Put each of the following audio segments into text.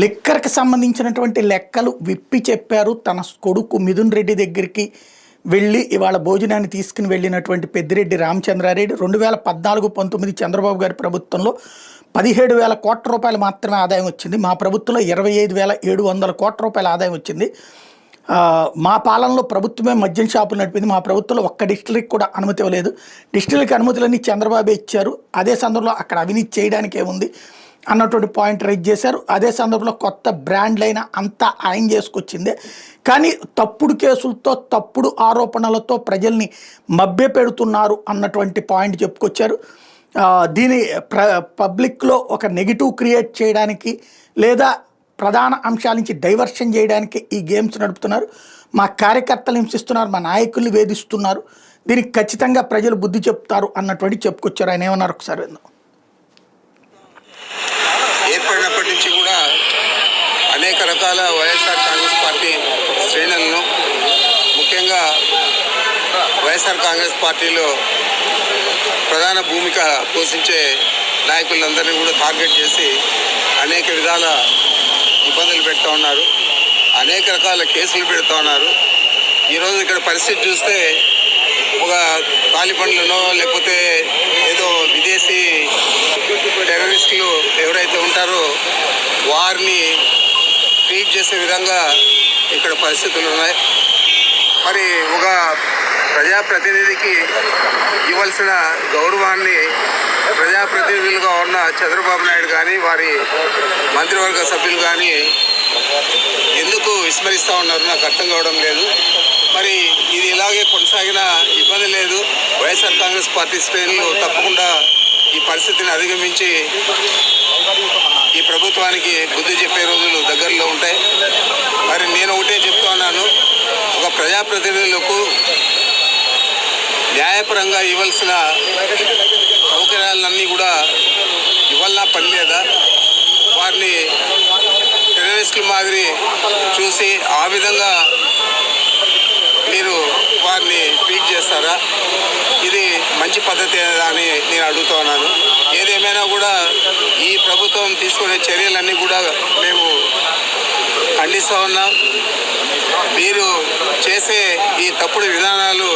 లిక్కర్కి సంబంధించినటువంటి లెక్కలు విప్పి చెప్పారు. తన కొడుకు మిథున్ రెడ్డి దగ్గరికి వెళ్ళి ఇవాళ భోజనాన్ని తీసుకుని వెళ్ళినటువంటి పెద్దిరెడ్డి రామచంద్రారెడ్డి 2014-19 చంద్రబాబు గారి ప్రభుత్వంలో 17,000 కోట్ల రూపాయలు మాత్రమే ఆదాయం వచ్చింది. మా ప్రభుత్వంలో 25,700 కోట్ల రూపాయల ఆదాయం వచ్చింది. మా పాలనలో ప్రభుత్వమే మద్యం షాపులు నడిపింది. మా ప్రభుత్వంలో ఒక్క డిస్టిలరీకి కూడా అనుమతి ఇవ్వలేదు. డిస్టిలరీకి అనుమతులన్నీ చంద్రబాబే ఇచ్చారు. అదే సందర్భంలో అక్కడ అవినీతి చేయడానికి ఏముంది అన్నటువంటి పాయింట్ రైజ్ చేశారు. అదే సందర్భంలో కొత్త బ్రాండ్లైన అంతా ఆయన చేసుకొచ్చిందే, కానీ తప్పుడు కేసులతో తప్పుడు ఆరోపణలతో ప్రజల్ని మభ్యపెడుతున్నారు అన్నటువంటి పాయింట్ చెప్పుకొచ్చారు. దీని పబ్లిక్లో ఒక నెగిటివ్ క్రియేట్ చేయడానికి లేదా ప్రధాన అంశాల నుంచి డైవర్షన్ చేయడానికి ఈ గేమ్స్ నడుపుతున్నారు. మా కార్యకర్తలు హింసిస్తున్నారు, మా నాయకుల్ని వేధిస్తున్నారు, దీనికి ఖచ్చితంగా ప్రజలు బుద్ధి చెప్తారు అన్నటువంటి చెప్పుకొచ్చారు. ఆయన ఏమన్నారు ఒకసారి విందాం. ఏర్పడినప్పటి నుంచి కూడా అనేక రకాల వైఎస్ఆర్ కాంగ్రెస్ పార్టీ శ్రేణులను, ముఖ్యంగా వైఎస్ఆర్ కాంగ్రెస్ పార్టీలో ప్రధాన భూమిక పోషించే నాయకులందరినీ కూడా టార్గెట్ చేసి అనేక విధాల ఇబ్బందులు పెడుతూ ఉన్నారు, అనేక రకాల కేసులు పెడుతూ ఉన్నారు. ఈరోజు ఇక్కడ పరిస్థితి చూస్తే ఒక తాలిబన్లనో లేకపోతే ఏదో విదేశీ టెర్రరిస్టులు ఎవరైతే ఉంటారో వారిని ట్రీట్ చేసే విధంగా ఇక్కడ పరిస్థితులు ఉన్నాయి. మరి ఒక ప్రజాప్రతినిధికి ఇవ్వాల్సిన గౌరవాన్ని ప్రజాప్రతినిధులుగా ఉన్న చంద్రబాబు నాయుడు కానీ వారి మంత్రివర్గ సభ్యులు కానీ ఎందుకు విస్మరిస్తూ ఉన్నారు నాకు అర్థం కావడం లేదు. మరి ఇది ఇలాగే కొనసాగిన ఇబ్బంది లేదు. వైఎస్ఆర్ కాంగ్రెస్ పార్టీ శ్రేణులు తప్పకుండా ఈ పరిస్థితిని అధిగమించి ఈ ప్రభుత్వానికి బుద్ధి చెప్పే రోజులు దగ్గరలో ఉంటాయి. మరి నేను ఒకటే చెప్తా ఉన్నాను, ఒక ప్రజాప్రతినిధులకు న్యాయపరంగా ఇవ్వాల్సిన సౌకర్యాలన్నీ కూడా ఇవ్వాలన్నా పని లేదా? వారిని టెర్రరిస్టుల మాదిరి చూసి ఆ విధంగా మీరు వారిని ట్రీట్ చేస్తారా? ఇది మంచి పద్ధతి అని నేను అడుగుతా ఉన్నాను. ఏదేమైనా కూడా ఈ ప్రభుత్వం తీసుకునే చర్యలన్నీ కూడా మేము ఖండిస్తూ ఉన్నాం. మీరు చేసే ఈ తప్పుడు విధానాలు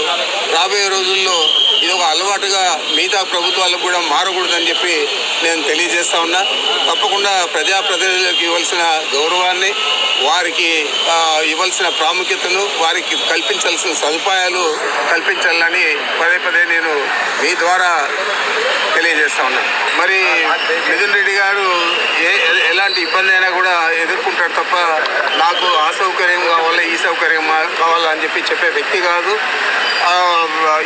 రాబోయే రోజుల్లో ఇది ఒక అలవాటుగా మిగతా ప్రభుత్వాలకు కూడా మారకూడదని చెప్పి నేను తెలియజేస్తా ఉన్నా. తప్పకుండా ప్రజాప్రతినిధులకు ఇవ్వాల్సిన గౌరవాన్ని, వారికి ఇవ్వాల్సిన ప్రాముఖ్యతను, వారికి కల్పించాల్సిన సదుపాయాలు కల్పించాలని పదే పదే నేను మీ ద్వారా తెలియజేస్తా ఉన్నా. మరి మిథున్ రెడ్డి గారు ఎలాంటి ఇబ్బంది అయినా కూడా ఎదుర్కొంటారు తప్ప నాకు ఆ సౌకర్యం కావాలా ఈ సౌకర్యం కావాలా అని చెప్పే వ్యక్తి కాదు.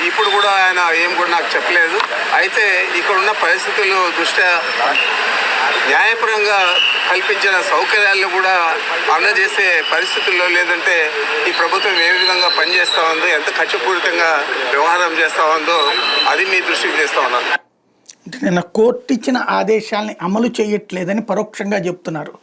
ఇప్పుడు కూడా ఆయన ఏం కూడా నాకు చెప్పలేదు. అయితే ఇక్కడ ఉన్న పరిస్థితులు దృష్ట్యా న్యాయపరంగా కల్పించిన సౌకర్యాలను కూడా అందజేసే పరిస్థితుల్లో లేదంటే ఈ ప్రభుత్వం ఏ విధంగా పనిచేస్తూ ఉందో, ఎంత ఖర్చుపూరితంగా వ్యవహారం చేస్తూ ఉందో అది మీ దృష్టికి తెస్తూ ఉన్నాను. నిన్న కోర్టు ఇచ్చిన ఆదేశాలని అమలు చేయట్లేదని పరోక్షంగా చెప్తున్నారు.